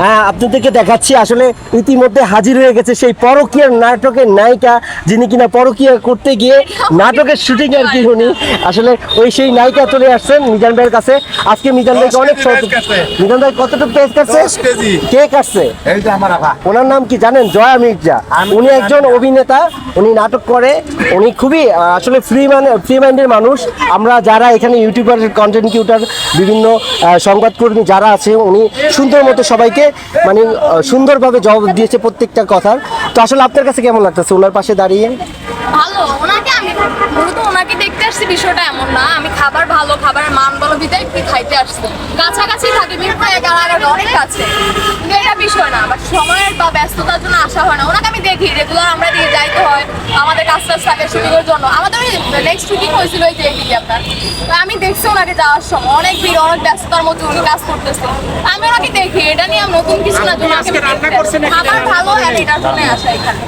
হ্যাঁ, আপনাদেরকে দেখাচ্ছি আসলে ইতিমধ্যে হাজির হয়ে গেছে সেই পরকীয়ার নাটকের নায়িকা, যিনি কিনা পরকীয়া করতে গিয়ে নাটকের শুটিং আর কি উনি আসলে ওই সেই নায়িকা চলে আসছেন মিজান ভাইয়ের কাছে। আজকে মিজান ভাইকে অনেক মিজান ভাই কতটুকু পেজ কাটছে? কে কাটছে? ওনার নাম কি জানেন? জয়া মির্জা। উনি একজন অভিনেতা, উনি নাটক করে, উনি খুবই আসলে ফ্রি মাইন্ডের মানুষ। আমরা যারা এখানে ইউটিউবার, কন্টেন্ট ক্রিয়েটর, বিভিন্ন সংবাদকর্মী যারা আছে, উনি সুন্দর মতো সবাইকে মানে সুন্দরভাবে জবাব দিয়েছে প্রত্যেকটা কথার। তো আসলে আপনার কাছে কেমন লাগতেছে ওনার পাশে দাঁড়িয়ে? ভালো, ওনাকে আমি মূলত ওনাকে দেখতে আসছি, বিষয়টা এমন না। আমি খাবার ভালো, খাবারের মান ভালো বিদায় কি খাইতে আসছি। কাছাকাছি থাকি, মিরপুর 11 অনেক কাছে, কিন্তু এটা বিষয় না। বাট সময়ের বা ব্যস্ততার জন্য আসা হয় না। ওনাকে আমি দেখি রেগুলার, আমরা দিয়ে যাইতে হয় আমাদের কাজ টাজ থাকে শুটিংয়ের জন্য। আমাদের নেক্সট শুটিং হয়েছিল এই যে এইদিকে আপনার, তো আমি দেখছি ওনাকে যাওয়ার সময় অনেক ভিড়, অনেক ব্যস্ততার মধ্যে উনি কাজ করতেছে। আমি ওনাকে দেখি, এটা নিয়ে নতুন কিছু না, জন্য খাবার ভালো, এটার জন্য আসা এখানে।